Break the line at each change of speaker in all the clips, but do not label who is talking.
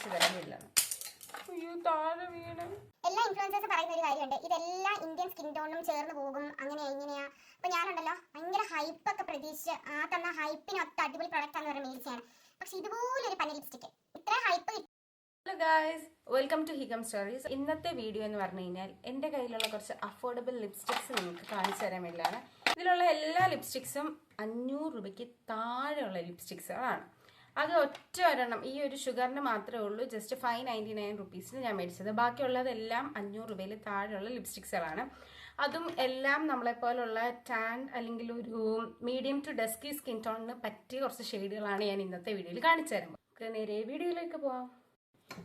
കാണിച്ചു തരാനില്ല. അയ്യോ താഴെ വീണ്.
എല്ലാ ഇൻഫ്ലുവൻസേഴ്സ് പറയുന്ന ഒരു കാര്യമുണ്ട്, ഇതെല്ലാം ഇന്ത്യൻ സ്കിൻ ടോണും ചേർന്ന് പോകും, അങ്ങനെയാ ഇങ്ങനെയാ. അപ്പൊ ഞാനുണ്ടല്ലോ ഭയങ്കര ഹൈപ്പൊക്കെ പ്രതീക്ഷിച്ച് ആ തന്ന ഹൈപ്പിനൊത്ത അടിപൊളി പ്രൊഡക്റ്റ് ആണെന്ന് പറഞ്ഞ മേടിച്ചാണ്. പക്ഷെ ഇതുപോലൊരു പന്ന ലിപ്സ്റ്റിക് ഇത്ര hype.
Hello guys, welcome to ഹികം സ്റ്റോറീസ്. ഇന്നത്തെ വീഡിയോ എന്ന് പറഞ്ഞു കഴിഞ്ഞാൽ എൻ്റെ കയ്യിലുള്ള കുറച്ച് അഫോർഡബിൾ ലിപ്സ്റ്റിക്സ് നിങ്ങൾക്ക് കാണിച്ചു തരാൻ വേണ്ടിയാണ്. ഇതിലുള്ള എല്ലാ ലിപ്സ്റ്റിക്സും 500 രൂപയ്ക്ക് താഴെയുള്ള ലിപ്സ്റ്റിക്സുകളാണ്. അത് ഒറ്റ ഒരെണ്ണം ഈ ഒരു ഷുഗറിന് മാത്രമേ ഉള്ളൂ ജസ്റ്റ് 599 റുപ്പീസിന് ഞാൻ മേടിച്ചത്. ബാക്കിയുള്ളതെല്ലാം 500 രൂപയിൽ താഴെയുള്ള ലിപ്സ്റ്റിക്സുകളാണ്. അതും എല്ലാം നമ്മളെപ്പോലുള്ള ടാൻ അല്ലെങ്കിൽ ഒരു മീഡിയം ടു ഡസ്കി സ്കിൻ ടോണിന് പറ്റിയ കുറച്ച് ഷെയ്ഡുകളാണ് ഞാൻ ഇന്നത്തെ വീഡിയോയിൽ കാണിച്ചു തരുമ്പോൾ. നമുക്ക് നേരെ വീഡിയോയിലേക്ക് പോവാം.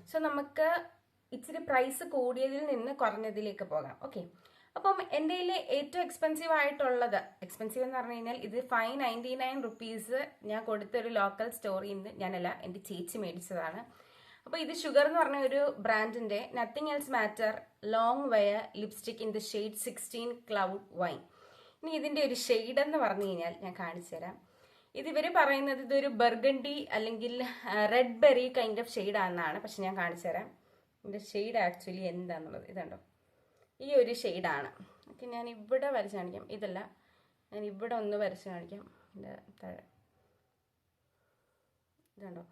സോ നമുക്ക് ഇച്ചിരി പ്രൈസ് കൂടിയതിൽ നിന്ന് കുറഞ്ഞതിലേക്ക് പോകാം. ഓക്കെ, അപ്പം എൻ്റെ കയ്യിൽ ഏറ്റവും എക്സ്പെൻസീവ് ആയിട്ടുള്ളത്, എക്സ്പെൻസീവ് എന്ന് പറഞ്ഞു കഴിഞ്ഞാൽ ഇത് 599 റുപ്പീസ് ഞാൻ കൊടുത്തൊരു ലോക്കൽ സ്റ്റോറിൽ നിന്ന് ഞാനല്ല, എൻ്റെ ചേച്ചി മേടിച്ചതാണ്. അപ്പോൾ ഇത് ഷുഗർ എന്ന് പറഞ്ഞ ഒരു ബ്രാൻഡിൻ്റെ nothing else matter long wear lipstick in the shade 16 cloud wine. ഇനി ഇതിൻ്റെ ഒരു ഷെയ്ഡ് എന്ന് പറഞ്ഞു കഴിഞ്ഞാൽ ഞാൻ കാണിച്ചു തരാം. ഇതിവർ പറയുന്നത് ഇതൊരു ബർഗണ്ടി അല്ലെങ്കിൽ റെഡ് ബെറി കൈൻഡ് ഓഫ് ഷെയ്ഡാണെന്നാണ്. പക്ഷെ ഞാൻ കാണിച്ചു തരാം ഇതിൻ്റെ ഷെയ്ഡ് ആക്ച്വലി എന്താണെന്നുള്ളത്. ഇതുണ്ടോ, ഈ ഒരു ഷെയ്ഡാണ്. ഓക്കെ, ഞാൻ ഇവിടെ വരച്ച് കാണിക്കാം. ഇതല്ല, ഞാൻ ഇവിടെ ഒന്ന് വരച്ച് കാണിക്കാം. ഇതിൻ്റെ താഴെ ഇതുണ്ടോ,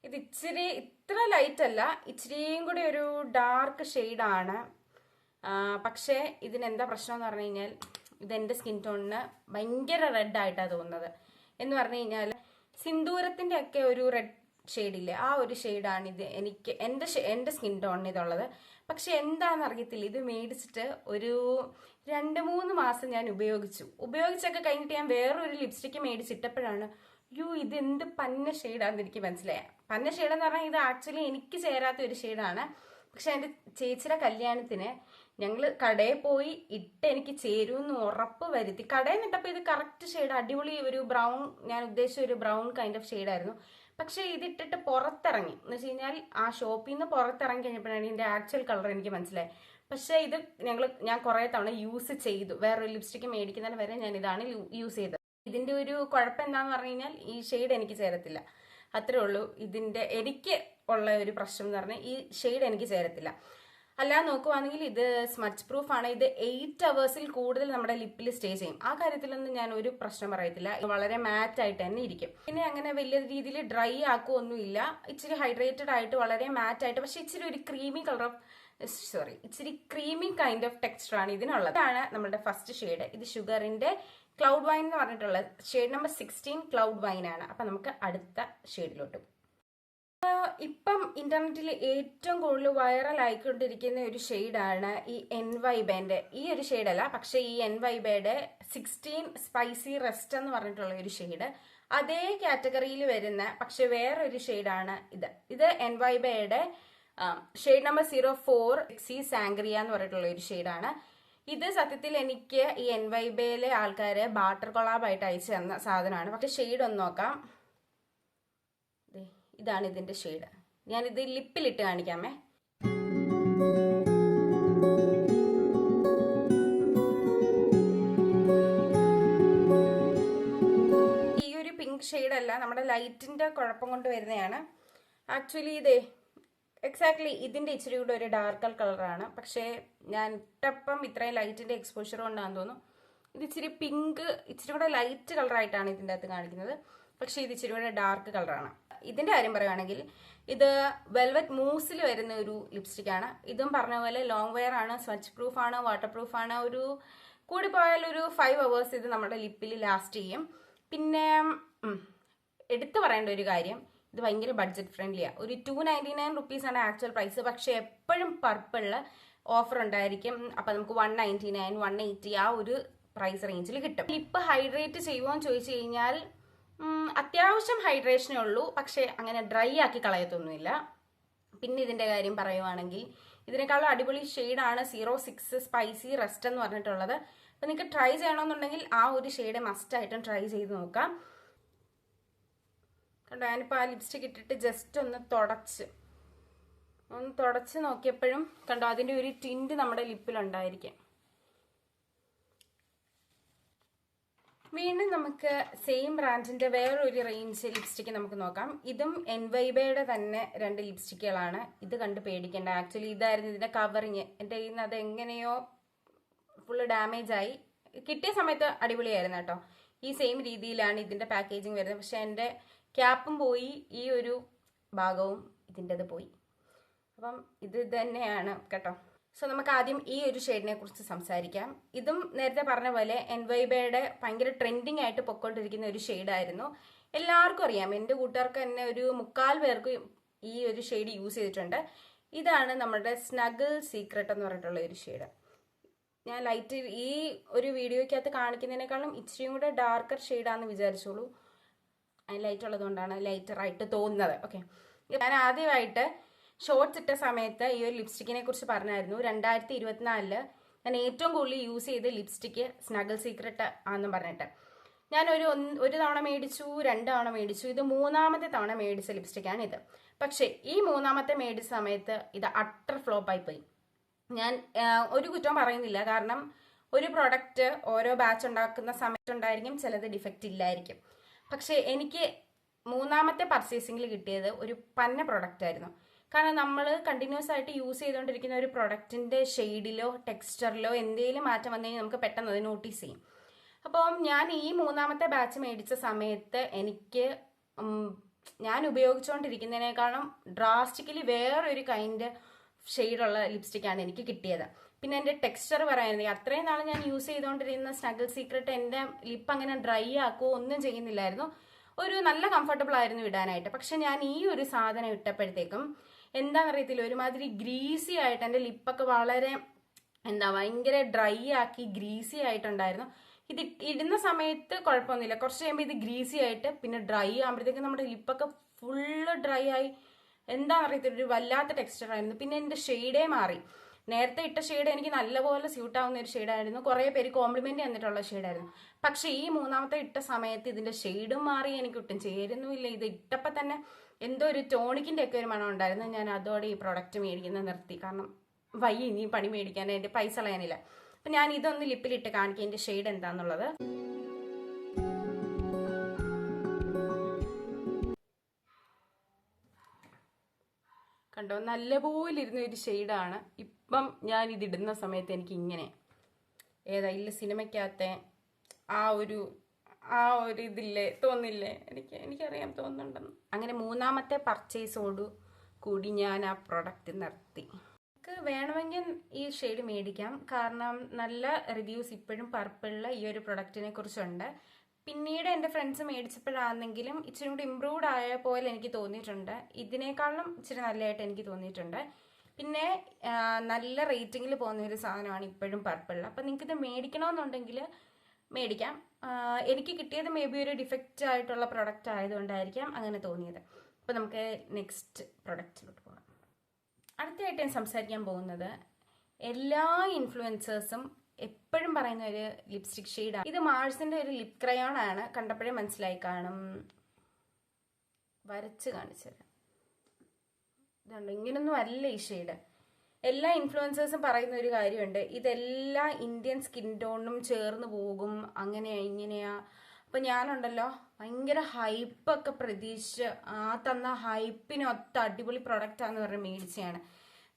ഇത് ഇച്ചിരി ഇത്ര ലൈറ്റ് അല്ല, ഇച്ചിരിയും കൂടി ഒരു ഡാർക്ക് ഷെയ്ഡാണ്. പക്ഷേ ഇതിനെന്താ പ്രശ്നം എന്ന് പറഞ്ഞു കഴിഞ്ഞാൽ ഇതെൻ്റെ സ്കിൻ ടോണിന് ഭയങ്കര റെഡ് ആയിട്ടാണ് തോന്നുന്നത്. എന്ന് പറഞ്ഞു കഴിഞ്ഞാൽ സിന്ദൂരത്തിൻ്റെ ഒക്കെ ഒരു റെഡ് ഷെയ്ഡില്ലേ, ആ ഒരു ഷെയ്ഡാണ് ഇത് എനിക്ക് എൻ്റെ സ്കിൻ ടോണിന് ഇതുള്ളത്. പക്ഷെ എന്താണെന്ന് അറിയത്തില്ല, ഇത് മേടിച്ചിട്ട് ഒരു 2-3 മാസം ഞാൻ ഉപയോഗിച്ചൊക്കെ കഴിഞ്ഞിട്ട് ഞാൻ വേറൊരു ലിപ്സ്റ്റിക്ക് മേടിച്ചിട്ടപ്പോഴാണ് ഇത് എന്ത് പന്ന ഷെയ്ഡാണെന്ന് എനിക്ക് മനസ്സിലായ. പന്ന ഷെയ്ഡെന്ന് പറഞ്ഞാൽ ഇത് ആക്ച്വലി എനിക്ക് ചേരാത്ത ഒരു ഷെയ്ഡാണ്. പക്ഷെ എൻ്റെ ചേച്ചിയുടെ കല്യാണത്തിന് ഞങ്ങൾ കടയിൽ പോയി ഇട്ട് എനിക്ക് ചേരുമെന്ന് ഉറപ്പ് വരുത്തി. കടയിൽ നിന്നിട്ടപ്പോൾ ഇത് കറക്റ്റ് ഷെയ്ഡ്, അടിപൊളി ഒരു ബ്രൗൺ, ഞാൻ ഉദ്ദേശിച്ച ഒരു ബ്രൗൺ കൈൻഡ് ഓഫ് ഷെയ്ഡായിരുന്നു. പക്ഷേ ഇതിട്ടിട്ട് പുറത്തിറങ്ങി എന്ന് വെച്ച് കഴിഞ്ഞാൽ ആ ഷോപ്പിൽ നിന്ന് പുറത്തിറങ്ങി കഴിഞ്ഞപ്പോഴാണ് ഇതിൻ്റെ ആക്ച്വൽ കളർ എനിക്ക് മനസ്സിലായത്. പക്ഷേ ഇത് ഞാൻ കുറേ തവണ യൂസ് ചെയ്തു. വേറൊരു ലിപ്സ്റ്റിക്ക് മേടിക്കുന്നതിന് വരെ ഞാൻ ഇതാണ് യൂസ് ചെയ്തത്. ഇതിൻ്റെ ഒരു കുഴപ്പം എന്താണെന്ന് പറഞ്ഞു കഴിഞ്ഞാൽ ഈ ഷെയ്ഡ് എനിക്ക് ചേരത്തില്ല, അത്രേ ഉള്ളൂ. എനിക്ക് ഉള്ള ഒരു പ്രശ്നം എന്ന് പറഞ്ഞാൽ ഈ ഷെയ്ഡ് എനിക്ക് ചേരത്തില്ല. അല്ലാതെ നോക്കുവാണെങ്കിൽ ഇത് സ്മച്ച് പ്രൂഫ് ആണ്. ഇത് 8 അവേഴ്സിൽ കൂടുതൽ നമ്മുടെ ലിപ്പിൽ സ്റ്റേ ചെയ്യും. ആ കാര്യത്തിലൊന്നും ഞാൻ ഒരു പ്രശ്നം പറയത്തില്ല. വളരെ മാറ്റ് ആയിട്ട് തന്നെ ഇരിക്കും. പിന്നെ അങ്ങനെ വലിയ രീതിയിൽ ഡ്രൈ ആക്കുമൊന്നുമില്ല. ഇച്ചിരി ഹൈഡ്രേറ്റഡ് ആയിട്ട് വളരെ മാറ്റ് ആയിട്ട്, പക്ഷെ ഇച്ചിരി ഒരു ഇച്ചിരി ക്രീമി കൈൻഡ് ഓഫ് ടെക്സ്ചർ ആണ് ഇതിനുള്ളത്. ഇതാണ് നമ്മുടെ ഫസ്റ്റ് ഷെയ്ഡ്. ഇത് ഷുഗറിന്റെ ക്ലൗഡ് വൈൻ എന്ന് പറഞ്ഞിട്ടുള്ള ഷെയ്ഡ് നമ്പർ 16 ക്ലൗഡ് വൈൻ ആണ്. അപ്പൊ നമുക്ക് അടുത്ത ഷെയ്ഡിലോട്ട്. ഇപ്പം ഇന്റർനെറ്റിൽ ഏറ്റവും കൂടുതൽ വൈറൽ ആയിക്കൊണ്ടിരിക്കുന്ന ഒരു ഷെയ്ഡാണ് ഈ എൻവൈബയുടെ. ഈ ഒരു ഷെയ്ഡല്ല, പക്ഷെ ഈ എൻവൈബയുടെ 16 സ്പൈസി റെസ്റ്റ് എന്ന് പറഞ്ഞിട്ടുള്ള ഒരു ഷെയ്ഡ്. അതേ കാറ്റഗറിയിൽ വരുന്ന പക്ഷെ വേറൊരു ഷെയ്ഡാണ് ഇത് എൻവൈബയുടെ ഷെയ്ഡ് നമ്പർ 04 സാങ്ക്രിയ എന്ന് പറഞ്ഞിട്ടുള്ള ഒരു ഷെയ്ഡാണ്. ഇത് സത്യത്തിൽ എനിക്ക് ഈ എൻവൈബയിലെ ആൾക്കാര് ബാട്ടർ കൊളാബായിട്ട് അയച്ചു തന്ന സാധനമാണ്. പക്ഷെ ഷെയ്ഡ് ഒന്ന് നോക്കാം. ഇതാണ് ഇതിന്റെ ഷെയ്ഡ്. ഞാനിത് ലിപ്പിലിട്ട് കാണിക്കാമേ. ഈ ഒരു പിങ്ക് ഷെയ്ഡല്ല, നമ്മുടെ ലൈറ്റിന്റെ കുഴപ്പം കൊണ്ട് വരുന്നതാണ്. ആക്ച്വലി ഇതേ എക്സാക്ട്ലി ഇതിന്റെ ഇച്ചിരി കൂടെ ഒരു ഡാർക്കർ കളറാണ്. പക്ഷേ ഞാൻ ഇട്ടപ്പം ഇത്രയും ലൈറ്റിന്റെ എക്സ്പോഷർ കൊണ്ടാണെന്ന് തോന്നുന്നു ഇത് ഇച്ചിരി പിങ്ക്, ഇച്ചിരി കൂടെ ലൈറ്റ് കളറായിട്ടാണ് ഇതിൻ്റെ അകത്ത് കാണിക്കുന്നത്. പക്ഷെ ഇത് ഇച്ചിരി കൂടെ ഡാർക്ക് കളറാണ്. ഇതിന്റെ കാര്യം പറയുകയാണെങ്കിൽ ഇത് വെൽവെറ്റ് മൂസിൽ വരുന്ന ഒരു ലിപ്സ്റ്റിക് ആണ്. ഇതും പറഞ്ഞ പോലെ ലോങ് വെയർ ആണ്, സ്വച്ച് പ്രൂഫ് ആണ്, വാട്ടർ പ്രൂഫ് ആണ്. ഒരു കൂടിപ്പോയാൽ ഒരു 5 അവേഴ്സ് ഇത് നമ്മുടെ ലിപ്പിൽ ലാസ്റ്റ് ചെയ്യും. പിന്നെ എടുത്തു പറയേണ്ട ഒരു കാര്യം, ഇത് ഭയങ്കര ബഡ്ജറ്റ് ഫ്രണ്ട്ലിയാണ്. ഒരു 299 റുപ്പീസാണ് ആക്ച്വൽ പ്രൈസ്. പക്ഷെ എപ്പോഴും പർപ്പിളിൽ ഓഫർ ഉണ്ടായിരിക്കും. അപ്പം നമുക്ക് 199, 180 ആ ഒരു പ്രൈസ് റേഞ്ചിൽ കിട്ടും. ലിപ്പ് ഹൈഡ്രേറ്റ് ചെയ്യുമോ എന്ന് ചോദിച്ചു കഴിഞ്ഞാൽ അത്യാവശ്യം ഹൈഡ്രേഷനേ ഉള്ളൂ, പക്ഷെ അങ്ങനെ ഡ്രൈ ആക്കി കളയത്തൊന്നുമില്ല. പിന്നെ ഇതിന്റെ കാര്യം പറയുവാണെങ്കിൽ ഇതിനേക്കാളും അടിപൊളി ഷെയ്ഡാണ് 06 സ്പൈസി റെസ്റ്റ് എന്ന് പറഞ്ഞിട്ടുള്ളത്. അപ്പം നിങ്ങൾക്ക് ട്രൈ ചെയ്യണമെന്നുണ്ടെങ്കിൽ ആ ഒരു ഷെയ്ഡ് മസ്റ്റ് ആയിട്ടും ട്രൈ ചെയ്ത് നോക്കാം. കണ്ടോ, ഞാനിപ്പോൾ ആ ലിപ്സ്റ്റിക് ഇട്ടിട്ട് ജസ്റ്റ് ഒന്ന് തുടച്ച് നോക്കിയപ്പോഴും കണ്ടോ അതിൻ്റെ ഒരു ടിൻറ്റ് നമ്മുടെ ലിപ്പിലുണ്ടായിരിക്കും. വീണ്ടും നമുക്ക് സെയിം ബ്രാൻഡിന്റെ വേറൊരു റേഞ്ച് ലിപ്സ്റ്റിക്ക് നമുക്ക് നോക്കാം. ഇതും എൻവൈബയുടെ തന്നെ 2 ലിപ്സ്റ്റിക്കുകളാണ്. ഇത് കണ്ട് പേടിക്കേണ്ട. ആക്ച്വലി ഇതായിരുന്നു ഇതിന്റെ കവറിങ്. എൻ്റെ കയ്യിൽ നിന്ന് അത് എങ്ങനെയോ ഫുള്ള് ഡാമേജ് ആയി. കിട്ടിയ സമയത്ത് അടിപൊളിയായിരുന്നു കേട്ടോ. ഈ സെയിം രീതിയിലാണ് ഇതിന്റെ പാക്കേജിങ് വരുന്നത്. പക്ഷെ എൻ്റെ ക്യാപ്പും പോയി, ഈ ഒരു ഭാഗവും ഇതിൻ്റെത് പോയി. അപ്പം ഇത് തന്നെയാണ് കേട്ടോ. സോ നമുക്ക് ആദ്യം ഈ ഒരു ഷെയ്ഡിനെ കുറിച്ച് സംസാരിക്കാം. ഇതും നേരത്തെ പറഞ്ഞ പോലെ എൻവൈബയുടെ ഭയങ്കര ട്രെൻഡിങ് ആയിട്ട് പൊയ്ക്കൊണ്ടിരിക്കുന്ന ഒരു ഷെയ്ഡായിരുന്നു. എല്ലാവർക്കും അറിയാം. എൻ്റെ കൂട്ടുകാർക്ക് തന്നെ ഒരു 3/4 പേർക്ക് ഈ ഒരു ഷെയ്ഡ് യൂസ് ചെയ്തിട്ടുണ്ട്. ഇതാണ് നമ്മുടെ സ്നഗിൾ സീക്രട്ട് എന്ന് പറഞ്ഞിട്ടുള്ള ഒരു ഷെയ്ഡ്. ഞാൻ ലൈറ്റ് ഈ ഒരു വീഡിയോയ്ക്കകത്ത് കാണിക്കുന്നതിനേക്കാളും ഇച്ചിരിയും കൂടെ ഡാർക്കർ ഷെയ്ഡാന്ന് വിചാരിച്ചോളൂ. അതിന് ലൈറ്റ് ഉള്ളതുകൊണ്ടാണ് ലൈറ്ററായിട്ട് തോന്നുന്നത്. ഓക്കെ, ഞാൻ ആദ്യമായിട്ട് ഷോർട്സ് ഇട്ട സമയത്ത് ഈ ഒരു ലിപ്സ്റ്റിക്കിനെ കുറിച്ച് പറഞ്ഞായിരുന്നു. 2024 ഞാൻ ഏറ്റവും കൂടുതൽ യൂസ് ചെയ്ത ലിപ്സ്റ്റിക്ക് സ്നഗിൾ സീക്രട്ട് ആണെന്നും പറഞ്ഞിട്ട് ഞാൻ ഒരു തവണ മേടിച്ചു, 2 തവണ മേടിച്ചു. ഇത് 3ാമത്തെ തവണ മേടിച്ച ലിപ്സ്റ്റിക്കാണ് ഇത്. പക്ഷേ ഈ 3ാമത്തെ മേടിച്ച സമയത്ത് ഇത് അട്ടർ ഫ്ലോപ്പായി പോയി. ഞാൻ ഒരു കുറ്റവും പറയുന്നില്ല. കാരണം ഒരു പ്രൊഡക്റ്റ് ഓരോ ബാച്ച് ഉണ്ടാക്കുന്ന സമയത്തുണ്ടായിരിക്കും, ചിലത് ഡിഫക്റ്റ് ഇല്ലായിരിക്കും. പക്ഷേ എനിക്ക് 3ാമത്തെ പർച്ചേസിങ്ങിൽ കിട്ടിയത് ഒരു പന്ന പ്രൊഡക്റ്റ് ആയിരുന്നു. കാരണം നമ്മൾ കണ്ടിന്യൂസ് ആയിട്ട് യൂസ് ചെയ്തുകൊണ്ടിരിക്കുന്ന ഒരു പ്രൊഡക്റ്റിൻ്റെ ഷെയ്ഡിലോ ടെക്സ്ചറിലോ എന്തെങ്കിലും മാറ്റം വന്നു കഴിഞ്ഞാൽ നമുക്ക് പെട്ടെന്ന് അത് നോട്ടീസ് ചെയ്യും. അപ്പം ഞാൻ ഈ 3ാമത്തെ ബാച്ച് മേടിച്ച സമയത്ത് എനിക്ക് ഞാൻ ഉപയോഗിച്ചുകൊണ്ടിരിക്കുന്നതിനേക്കാളും ഡ്രാസ്റ്റിക്കലി വേറൊരു കൈൻഡ് ഷെയ്ഡുള്ള ലിപ്സ്റ്റിക്കാണ് എനിക്ക് കിട്ടിയത്. പിന്നെ എൻ്റെ ടെക്സ്ചർ പറയാനില്ല. അത്രയും നാൾ ഞാൻ യൂസ് ചെയ്തുകൊണ്ടിരുന്ന സ്നഗിൾ സീക്രട്ട് എൻ്റെ ലിപ്പ് അങ്ങനെ ഡ്രൈ ആക്കുകയോ ഒന്നും ചെയ്യുന്നില്ലായിരുന്നു. ഒരു നല്ല കംഫർട്ടബിൾ ആയിരുന്നു ഇടാനായിട്ട്. പക്ഷെ ഞാൻ ഈ ഒരു സാധനം ഇട്ടപ്പോഴത്തേക്കും എന്താണെന്നറിയത്തില്ല, ഒരുമാതിരി ഗ്രീസി ആയിട്ട് എൻ്റെ ലിപ്പൊക്കെ വളരെ ഭയങ്കര ഡ്രൈ ആക്കി ഗ്രീസി ആയിട്ടുണ്ടായിരുന്നു. ഇത് ഇടുന്ന സമയത്ത് കുഴപ്പമൊന്നുമില്ല. കുറച്ച് കഴിയുമ്പോൾ ഇത് ഗ്രീസി ആയിട്ട് പിന്നെ ഡ്രൈ ആകുമ്പോഴത്തേക്കും നമ്മുടെ ലിപ്പൊക്കെ ഫുള്ള് ഡ്രൈ ആയി. എന്താണെന്നറിയത്തില്ല, ഒരു വല്ലാത്ത ടെക്സ്ചർ ആയിരുന്നു. പിന്നെ എൻ്റെ ഷെയ്ഡേ മാറി. നേരത്തെ ഇട്ട ഷെയ്ഡ് എനിക്ക് നല്ലപോലെ സ്യൂട്ട് ആവുന്ന ഒരു ഷെയ്ഡായിരുന്നു. കുറേ പേര് കോംപ്ലിമെന്റ് തന്നിട്ടുള്ള ഷെയ്ഡായിരുന്നു. പക്ഷേ ഈ 3ാമത്തെ ഇട്ട സമയത്ത് ഇതിന്റെ ഷെയ്ഡും മാറി. എനിക്ക് ഒട്ടും ചേരുന്നുമില്ല. ഇത് ഇട്ടപ്പോൾ തന്നെ എന്തോ ഒരു ടോണിക്കിന്റെ ഒക്കെ ഒരു മണം ഉണ്ടായിരുന്നു. ഞാൻ അതോടെ ഈ പ്രോഡക്റ്റ് മേടിക്കുന്നത് നിർത്തി. കാരണം വയ്യ ഇനി പണി മേടിക്കാൻ, എൻ്റെ പൈസ കളയാനില്ല. അപ്പം ഞാൻ ഇതൊന്ന് ലിപ്പിലിട്ട് കാണിക്കാം എൻ്റെ ഷെയ്ഡ് എന്താണെന്നുള്ളത്. കണ്ടോ, നല്ലപോലെ ഇരുന്ന ഒരു ഷെയ്ഡാണ്. ഇപ്പം ഞാൻ ഇതിടുന്ന സമയത്ത് എനിക്ക് ഇങ്ങനെ ഇല്ല സിനിമയ്ക്കകത്തെ ആ ഒരു ഇതില്ലേ, തോന്നില്ലേ? എനിക്കറിയാം തോന്നുന്നുണ്ടെന്ന്. അങ്ങനെ 3ാമത്തെ പർച്ചേസോടു കൂടി ഞാൻ ആ പ്രൊഡക്റ്റ് നിർത്തി. നമുക്ക് വേണമെങ്കിൽ ഈ ഷെയ്ഡ് മേടിക്കാം. കാരണം നല്ല റിവ്യൂസ് ഇപ്പോഴും പർപ്പിളിൽ ഈ ഒരു പ്രൊഡക്റ്റിനെ കുറിച്ചുണ്ട്. പിന്നീട് എൻ്റെ ഫ്രണ്ട്സ് മേടിച്ചപ്പോഴാണെങ്കിലും ഇച്ചിരി കൂടി ഇമ്പ്രൂവ്ഡ് ആയ പോലെ എനിക്ക് തോന്നിയിട്ടുണ്ട്. ഇതിനേക്കാളും ഇച്ചിരി നല്ലതായിട്ട് എനിക്ക് തോന്നിയിട്ടുണ്ട്. പിന്നെ നല്ല റേറ്റിങ്ങിൽ പോകുന്ന ഒരു സാധനമാണ് ഇപ്പോഴും പർപ്പിളിൽ. അപ്പം നിങ്ങൾക്കിത് മേടിക്കണമെന്നുണ്ടെങ്കിൽ മേടിക്കാം. എനിക്ക് കിട്ടിയത് മേ ബി ഒരു ഡിഫക്റ്റ് ആയിട്ടുള്ള പ്രൊഡക്റ്റ് ആയതുകൊണ്ടായിരിക്കാം അങ്ങനെ തോന്നിയത്. അപ്പോൾ നമുക്ക് നെക്സ്റ്റ് പ്രൊഡക്റ്റിലോട്ട് പോകാം. അടുത്തതായിട്ട് ഞാൻ സംസാരിക്കാൻ പോകുന്നത് എല്ലാ ഇൻഫ്ലുവൻസേഴ്സും എപ്പോഴും പറയുന്ന ഒരു ലിപ്സ്റ്റിക് ഷെയ്ഡാണ്. ഇത് മാഴ്സിന്റെ ഒരു ലിപ് ക്രയോൺ ആണ്. കണ്ടപ്പോഴേ മനസ്സിലായി കാണും. വരച്ച് കാണിച്ചത് ഇതുണ്ട്. ഇങ്ങനൊന്നും അല്ല ഈ ഷെയ്ഡ്. എല്ലാ ഇൻഫ്ലുവൻസേഴ്സും പറയുന്ന ഒരു കാര്യമുണ്ട്, ഇതെല്ലാ ഇന്ത്യൻ സ്കിൻ ടോണിനും ചേർന്ന് പോകും, അങ്ങനെയാ ഇങ്ങനെയാ. അപ്പം ഞാനുണ്ടല്ലോ ഭയങ്കര ഹൈപ്പൊക്കെ പ്രതീക്ഷിച്ച് തന്ന ഹൈപ്പിനൊത്ത അടിപൊളി പ്രൊഡക്റ്റാന്ന് പറഞ്ഞ് മേടിച്ചതാണ്.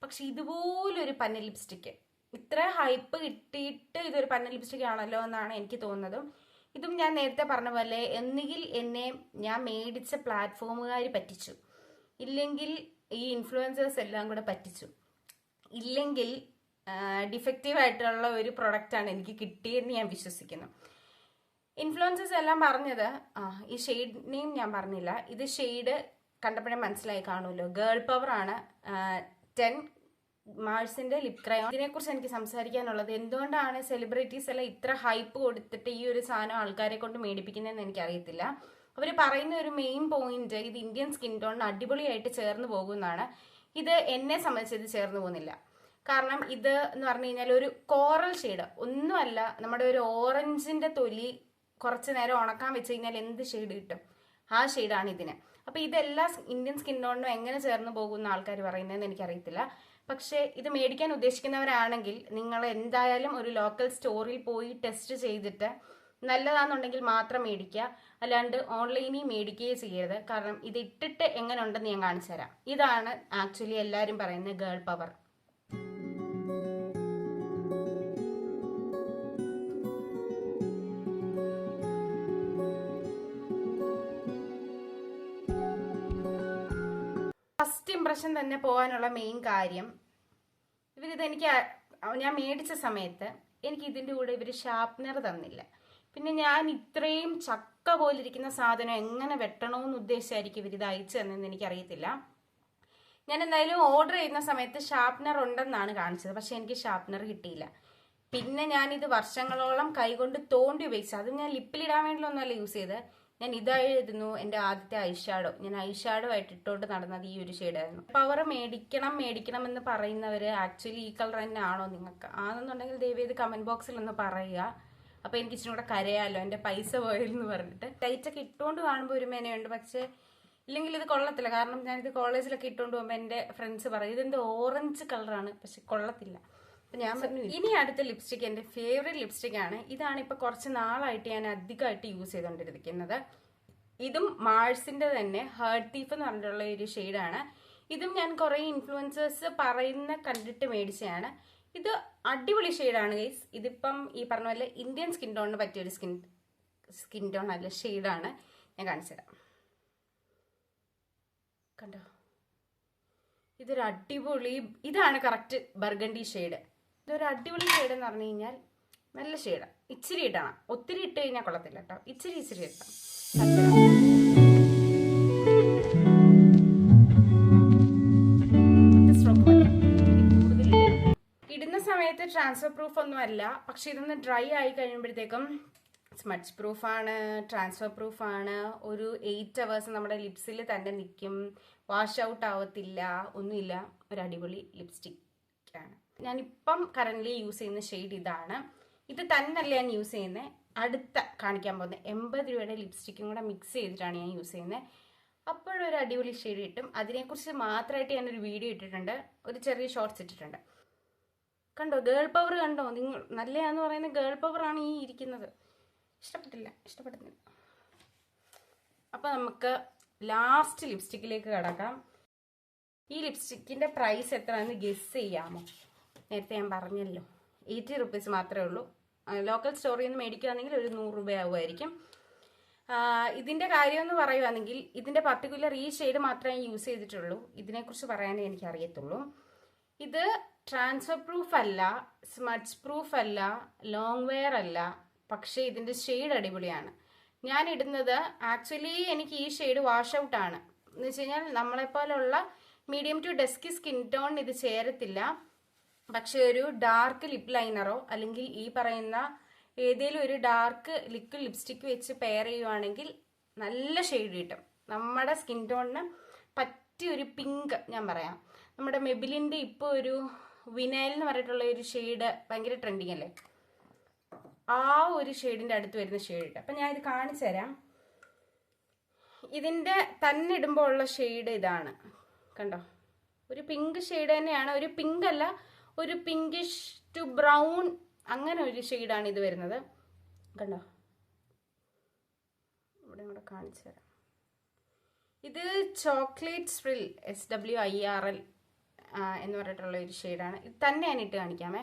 പക്ഷെ ഇതുപോലൊരു പന്ന ലിപ്സ്റ്റിക്ക്, ഇത്ര ഹൈപ്പ് കിട്ടിയിട്ട് ഇതൊരു പന്ന ലിപ്സ്റ്റിക് ആണല്ലോ എന്നാണ് എനിക്ക് തോന്നുന്നതും. ഇതും ഞാൻ നേരത്തെ പറഞ്ഞ പോലെ ഒന്നുകിൽ എന്നെ ഞാൻ മേടിച്ച പ്ലാറ്റ്ഫോമുകാർ പറ്റിച്ചു, ഇല്ലെങ്കിൽ ഈ ഇൻഫ്ലുവൻസേഴ്സ് എല്ലാം കൂടെ പറ്റിച്ചു, ഇല്ലെങ്കിൽ ഡിഫക്റ്റീവ് ആയിട്ടുള്ള ഒരു പ്രൊഡക്റ്റാണ് എനിക്ക് കിട്ടിയെന്ന് ഞാൻ വിശ്വസിക്കുന്നു. ഇൻഫ്ലുവൻസേഴ്സ് എല്ലാം പറഞ്ഞത് ഈ ഷെയ്ഡ് നെയിം ഞാൻ പറഞ്ഞില്ല. ഇത് ഷെയ്ഡ് കണ്ടപ്പോഴേ മനസ്സിലായി കാണുമല്ലോ. ഗേൾ പവർ ആണ് 10 മാഴ്സിന്റെ ലിപ് ക്രയോൺ. ഇതിനെക്കുറിച്ച് എനിക്ക് സംസാരിക്കാനുള്ളത്, എന്തുകൊണ്ടാണ് സെലിബ്രിറ്റീസ് എല്ലാം ഇത്ര ഹൈപ്പ് കൊടുത്തിട്ട് ഈ ഒരു സാധനം ആൾക്കാരെ കൊണ്ട് മേടിപ്പിക്കുന്നതെന്ന് എനിക്കറിയത്തില്ല. അവർ പറയുന്ന ഒരു മെയിൻ പോയിന്റ് ഇത് ഇന്ത്യൻ സ്കിൻ ടോണിന് അടിപൊളിയായിട്ട് ചേർന്ന് പോകുന്നതാണ്. ഇത് എന്നെ സംബന്ധിച്ച് ഇത് ചേർന്ന് പോകുന്നില്ല. കാരണം ഇത് എന്ന് പറഞ്ഞു കഴിഞ്ഞാൽ ഒരു കോറൽ ഷെയ്ഡ് ഒന്നുമല്ല. നമ്മുടെ ഒരു ഓറഞ്ചിന്റെ തൊലി കുറച്ച് നേരം ഉണക്കാൻ വെച്ച് കഴിഞ്ഞാൽ എന്ത് ഷെയ്ഡ് കിട്ടും, ആ ഷെയ്ഡാണ് ഇതിന്. അപ്പോൾ ഇതെല്ലാ ഇന്ത്യൻ സ്കിൻ ടോണിനും എങ്ങനെ ചേർന്ന് പോകുന്ന ആൾക്കാർ പറയുന്നതെന്ന് എനിക്കറിയത്തില്ല. പക്ഷേ ഇത് മേടിക്കാൻ ഉദ്ദേശിക്കുന്നവരാണെങ്കിൽ നിങ്ങൾ എന്തായാലും ഒരു ലോക്കൽ സ്റ്റോറിൽ പോയി ടെസ്റ്റ് ചെയ്തിട്ട് നല്ലതാണെന്നുണ്ടെങ്കിൽ മാത്രം മേടിക്കുക, അല്ലാണ്ട് ഓൺലൈനിൽ മേടിക്കുകയേ ചെയ്യരുത്. കാരണം ഇത് ഇട്ടിട്ട് എങ്ങനെ ഉണ്ടെന്ന് ഞാൻ കാണിച്ചു തരാം. ഇതാണ് ആക്ച്വലി എല്ലാവരും പറയുന്ന ഗേൾ പവർ. ഫസ്റ്റ് ഇംപ്രഷൻ തന്നെ പോകാനുള്ള മെയിൻ കാര്യം, ഞാൻ മേടിച്ച സമയത്ത് എനിക്ക് ഇതിൻ്റെ കൂടെ ഇവർ ഷാർപ്നർ തന്നില്ല. പിന്നെ ഞാൻ ഇത്രയും ചക്ക പോലിരിക്കുന്ന സാധനം എങ്ങനെ വെട്ടണമെന്ന് ഉദ്ദേശിച്ചായിരിക്കും ഇവർ ഇത് അയച്ചു തന്നെന്ന് എനിക്കറിയത്തില്ല. ഞാൻ എന്തായാലും ഓർഡർ ചെയ്യുന്ന സമയത്ത് ഷാർപ്നർ ഉണ്ടെന്നാണ് കാണിച്ചത്, പക്ഷെ എനിക്ക് ഷാർപ്നർ കിട്ടിയില്ല. പിന്നെ ഞാനിത് വർഷങ്ങളോളം കൈകൊണ്ട് തോണ്ടി ഉപയോഗിച്ചു. അത് ഞാൻ ലിപ്പിലിടാൻ വേണ്ടിയിട്ടൊന്നുമല്ല യൂസ് ചെയ്തത്. ഞാൻ ഇതായിരുന്നു എൻ്റെ ആദ്യത്തെ ഐഷാഡോ. ഞാൻ ഐഷാഡോ ആയിട്ട് ഇട്ടോണ്ട് നടന്നത് ഈ ഒരു ഷെയ്ഡായിരുന്നു. പവർ മേടിക്കണം എന്ന് പറയുന്നവർ ആക്ച്വലി ഈ കളർ തന്നെ ആണോ നിങ്ങൾക്ക്? ആണെന്നുണ്ടെങ്കിൽ ദയവേത് കമന്റ് ബോക്സിൽ ഒന്ന് പറയുക. അപ്പോൾ എനിക്ക് ഇച്ചിരി കൂടെ കരയാമല്ലോ, എൻ്റെ പൈസ പോയെന്ന് പറഞ്ഞിട്ട്. ലൈറ്റൊക്കെ ഇട്ടുകൊണ്ട് കാണുമ്പോൾ ഒരു മേനയുണ്ട്, പക്ഷേ ഇല്ലെങ്കിൽ ഇത് കൊള്ളത്തില്ല. കാരണം ഞാനിത് കോളേജിലൊക്കെ ഇട്ടുകൊണ്ട് പോകുമ്പോൾ എൻ്റെ ഫ്രണ്ട്സ് പറയും ഇതെന്ത് ഓറഞ്ച് കളറാണ്, പക്ഷെ കൊള്ളത്തില്ല. അപ്പം ഞാൻ പറഞ്ഞു ഇനി അടുത്ത ലിപ്സ്റ്റിക് എൻ്റെ ഫേവറേറ്റ് ലിപ്സ്റ്റിക് ആണ്. ഇതാണ് ഇപ്പോൾ കുറച്ച് നാളായിട്ട് ഞാൻ അധികമായിട്ട് യൂസ് ചെയ്തുകൊണ്ടിരിക്കുന്നത്. ഇതും മാഴ്സിൻ്റെ തന്നെ ഹേർട്ട് തീഫ് എന്ന് പറഞ്ഞിട്ടുള്ള ഒരു ഷെയ്ഡാണ്. ഇതും ഞാൻ കുറേ ഇൻഫ്ലുവൻസേഴ്സ് കണ്ടിട്ട് മേടിച്ചതാണ്. ഇത് അടിപൊളി ഷെയ്ഡാണ് ഗൈസ്. ഇതിപ്പം ഈ പറഞ്ഞ പോലെ ഇന്ത്യൻ സ്കിൻ ടോണിന് പറ്റിയൊരു സ്കിൻ ടോൺ അല്ല, ഷെയ്ഡാണ്. ഞാൻ കാണിച്ചു തരാം. കണ്ടോ, ഇതൊരു അടിപൊളി, ഇതാണ് കറക്റ്റ് ബർഗണ്ടി ഷെയ്ഡ്. ഇതൊരു അടിപൊളി ഷെയ്ഡ് എന്ന് പറഞ്ഞു കഴിഞ്ഞാൽ നല്ല ഷെയ്ഡാണ്. ഇച്ചിരി ഇടണം, ഒത്തിരി ഇട്ട് കഴിഞ്ഞാൽ കൊള്ളത്തില്ല കേട്ടോ. ഇച്ചിരി ഇട്ടാം. ഇടുന്ന സമയത്ത് ട്രാൻസ്ഫർ പ്രൂഫ് ഒന്നും അല്ല, പക്ഷെ ഇതൊന്ന് ഡ്രൈ ആയി കഴിയുമ്പോഴത്തേക്കും സ്മച്ച് പ്രൂഫാണ്, ട്രാൻസ്ഫർ പ്രൂഫാണ്. ഒരു 8 hours നമ്മുടെ ലിപ്സിൽ തന്നെ നിൽക്കും, വാഷ് ഔട്ട് ആവത്തില്ല, ഒന്നുമില്ല. ഒരു അടിപൊളി ലിപ്സ്റ്റിക് ആണ്. ഞാനിപ്പം കറൻ്റ്ലി യൂസ് ചെയ്യുന്ന ഷെയ്ഡ് ഇതാണ്. ഇത് തന്നെയല്ല ഞാൻ യൂസ് ചെയ്യുന്നത്, അടുത്ത കാണിക്കാൻ പോകുന്നത് 80 രൂപയുടെ ലിപ്സ്റ്റിക്കും കൂടെ മിക്സ് ചെയ്തിട്ടാണ് ഞാൻ യൂസ് ചെയ്യുന്നത്. അപ്പോഴൊരു അടിപൊളി ഷെയ്ഡ് കിട്ടും. അതിനെക്കുറിച്ച് മാത്രമായിട്ട് ഞാനൊരു വീഡിയോ ഇട്ടിട്ടുണ്ട്, ഒരു ചെറിയ ഷോർട്സ് ഇട്ടിട്ടുണ്ട്. കണ്ടോ ഗേൾ പവർ കണ്ടോ നിങ്ങൾ? നല്ലതാന്ന് പറയുന്ന ഗേൾ പവറാണ് ഈ ഇരിക്കുന്നത്. ഇഷ്ടപ്പെട്ടില്ല. അപ്പോൾ നമുക്ക് ലാസ്റ്റ് ലിപ്സ്റ്റിക്കിലേക്ക് കടക്കാം. ഈ ലിപ്സ്റ്റിക്കിൻ്റെ പ്രൈസ് എത്രയാണെന്ന് ഗെസ് ചെയ്യാമോ? നേരത്തെ ഞാൻ പറഞ്ഞല്ലോ 80 rupees മാത്രമേ ഉള്ളൂ. ലോക്കൽ സ്റ്റോറിൽ നിന്ന് മേടിക്കുകയാണെങ്കിൽ ഒരു 100 രൂപ ആവുമായിരിക്കും. ഇതിൻ്റെ കാര്യമെന്ന് പറയുകയാണെങ്കിൽ ഇതിൻ്റെ പർട്ടിക്കുലർ ഈ ഷെയ്ഡ് മാത്രമേ യൂസ് ചെയ്തിട്ടുള്ളൂ. ഇതിനെക്കുറിച്ച് പറയാനേ എനിക്കറിയത്തുള്ളൂ. ഇത് ട്രാൻസ്ഫർ പ്രൂഫ് അല്ല, സ്മച്ച് പ്രൂഫ് അല്ല, ലോങ് വെയർ അല്ല, പക്ഷേ ഇതിൻ്റെ ഷെയ്ഡ് അടിപൊളിയാണ്. ഞാൻ ഇടുന്നത് ആക്ച്വലി എനിക്ക് ഈ ഷെയ്ഡ് വാഷ് ഔട്ടാണ്. എന്ന് വെച്ച് കഴിഞ്ഞാൽ നമ്മളെപ്പോലുള്ള medium to dusky skin tone ഇത് ചേരത്തില്ല. പക്ഷെ ഒരു ഡാർക്ക് ലിപ് ലൈനറോ അല്ലെങ്കിൽ ഈ പറയുന്ന ഏതെങ്കിലും ഒരു ഡാർക്ക് ലിക്വിഡ് ലിപ്സ്റ്റിക്ക് വെച്ച് പെയർ ചെയ്യുവാണെങ്കിൽ നല്ല ഷെയ്ഡ് കിട്ടും. നമ്മുടെ സ്കിൻ ടോണിന് പറ്റിയൊരു പിങ്ക് ഞാൻ പറയാം. നമ്മുടെ മെബിലിൻ്റെ ഇപ്പോൾ ഒരു വിനൈൽ എന്ന് പറഞ്ഞിട്ടുള്ള ഒരു ഷെയ്ഡ് ഭയങ്കര ട്രെൻഡിങ് അല്ലേ, ആ ഒരു ഷെയ്ഡിൻ്റെ അടുത്ത് വരുന്ന ഷെയ്ഡ്. അപ്പം ഞാൻ ഇത് കാണിച്ചു തരാം. ഇതിൻ്റെ തന്നെ ഇടുമ്പോൾ ഉള്ള ഷെയ്ഡ് ഇതാണ്, കണ്ടോ? ഒരു പിങ്ക് ഷെയ്ഡ് തന്നെയാണ്. ഒരു പിങ്ക് അല്ല, ഒരു പിങ്കിഷ് ടു ബ്രൗൺ അങ്ങനെ ഒരു ഷെയ്ഡാണ് ഇത് വരുന്നത്. കണ്ടോ? ഇവിടെ കൂടെ കാണിച്ചു തരാം. ഇത് ചോക്ലേറ്റ് സ്പ്രിൽ SWIRL എന്ന് പറഞ്ഞിട്ടുള്ള ഒരു ഷെയ്ഡാണ്. ഇത് തന്നെ ഞാൻ ഇട്ട് കാണിക്കാമേ.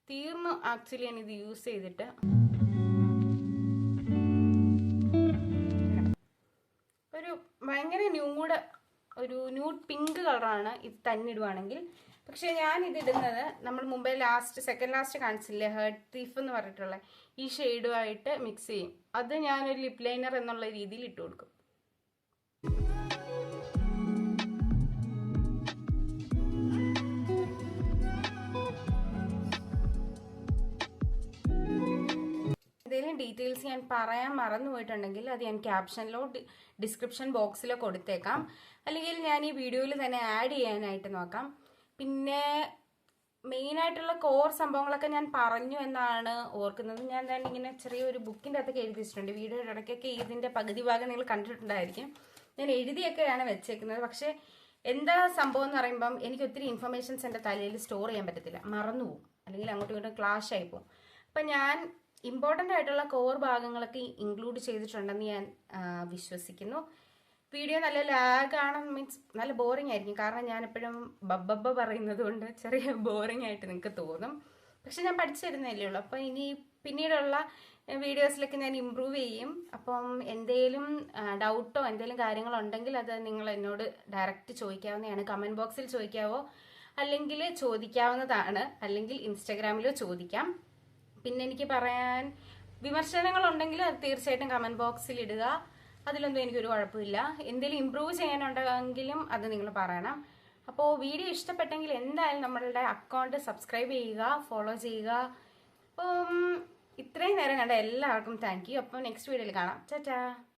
തീർന്നു ആക്ച്വലി ഞാൻ ഇത് യൂസ് ചെയ്തിട്ട്. ഒരു ഭയങ്കര ന്യൂഡ് പിങ്ക് കളറാണ് ഇത് തന്നെ ഇടുവാണെങ്കിൽ. പക്ഷെ ഞാൻ ഇതിടുന്നത് നമ്മൾ മുമ്പേ സെക്കൻഡ് ലാസ്റ്റ് കാണിച്ചില്ലേ, ഹേർട്ട് തീഫ് എന്ന് പറഞ്ഞിട്ടുള്ള ഈ ഷെയ്ഡുമായിട്ട് മിക്സ് ചെയ്യും. അത് ഞാനൊരു ലിപ് ലൈനർ എന്നുള്ള രീതിയിൽ ഇട്ട് കൊടുക്കും. എന്തെങ്കിലും ഡീറ്റെയിൽസ് ഞാൻ പറയാൻ മറന്നു പോയിട്ടുണ്ടെങ്കിൽ അത് ഞാൻ ക്യാപ്ഷനിലോ ഡിസ്ക്രിപ്ഷൻ ബോക്സിലോ കൊടുത്തേക്കാം, അല്ലെങ്കിൽ ഞാൻ ഈ വീഡിയോയിൽ തന്നെ ആഡ് ചെയ്യാനായിട്ട് നോക്കാം. പിന്നെ മെയിനായിട്ടുള്ള കോർ സംഭവങ്ങളൊക്കെ ഞാൻ പറഞ്ഞു എന്നാണ് ഓർക്കുന്നത്. ഞാൻ തന്നെ ഇങ്ങനെ ചെറിയൊരു ബുക്കിൻ്റെ അകത്തൊക്കെ എഴുതി വെച്ചിട്ടുണ്ട്. വീഡിയോയുടെ ഇടയ്ക്കൊക്കെ ഇതിൻ്റെ പകുതി ഭാഗം നിങ്ങൾ കണ്ടിട്ടുണ്ടായിരിക്കും. ഞാൻ എഴുതിയൊക്കെയാണ് വെച്ചേക്കുന്നത്. പക്ഷേ എന്താ സംഭവം എന്ന് പറയുമ്പം എനിക്ക് ഒത്തിരി ഇൻഫർമേഷൻസ് എൻ്റെ തലയിൽ സ്റ്റോർ ചെയ്യാൻ പറ്റത്തില്ല, മറന്നുപോകും, അല്ലെങ്കിൽ അങ്ങോട്ടും ഇങ്ങോട്ടും ക്ലാഷ് ആയിപ്പോകും. അപ്പം ഞാൻ ഇമ്പോർട്ടൻ്റ് ആയിട്ടുള്ള കോർ ഭാഗങ്ങളൊക്കെ ഇൻക്ലൂഡ് ചെയ്തിട്ടുണ്ടെന്ന് ഞാൻ വിശ്വസിക്കുന്നു. വീഡിയോ നല്ല ലാഗാണ്, മീൻസ് നല്ല ബോറിംഗ് ആയിരിക്കും. കാരണം ഞാൻ എപ്പോഴും ബബ്ബബ്ബ പറയുന്നത് കൊണ്ട് ചെറിയ ബോറിംഗ് ആയിട്ട് നിങ്ങൾക്ക് തോന്നും. പക്ഷെ ഞാൻ പഠിച്ചു തരുന്നതല്ലേ ഉള്ളൂ. അപ്പോൾ ഇനി പിന്നീടുള്ള വീഡിയോസിലൊക്കെ ഞാൻ ഇമ്പ്രൂവ് ചെയ്യും. അപ്പം എന്തെങ്കിലും ഡൗട്ടോ എന്തെങ്കിലും കാര്യങ്ങളുണ്ടെങ്കിൽ അത് നിങ്ങൾ എന്നോട് ഡയറക്റ്റ് ചോദിക്കാവുന്നതാണ്. കമൻറ്റ് ബോക്സിൽ ചോദിക്കാവോ, അല്ലെങ്കിൽ ചോദിക്കാവുന്നതാണ്, അല്ലെങ്കിൽ ഇൻസ്റ്റഗ്രാമിലോ ചോദിക്കാം. പിന്നെ എനിക്ക് പറയാൻ വിമർശനങ്ങളുണ്ടെങ്കിൽ അത് തീർച്ചയായിട്ടും കമൻറ്റ് ബോക്സിൽ ഇടുക. അതിലൊന്നും എനിക്കൊരു കുഴപ്പമില്ല. എന്തെങ്കിലും ഇമ്പ്രൂവ് ചെയ്യാനുണ്ടെങ്കിലും അത് നിങ്ങൾ പറയണം. അപ്പോൾ വീഡിയോ ഇഷ്ടപ്പെട്ടെങ്കിൽ എന്തായാലും നമ്മളുടെ അക്കൗണ്ട് സബ്സ്ക്രൈബ് ചെയ്യുക, ഫോളോ ചെയ്യുക. അപ്പം ഇത്രയും നേരം കണ്ട എല്ലാവർക്കും താങ്ക് യു. അപ്പോൾ നെക്സ്റ്റ് വീഡിയോയിൽ കാണാം. ടാറ്റാ.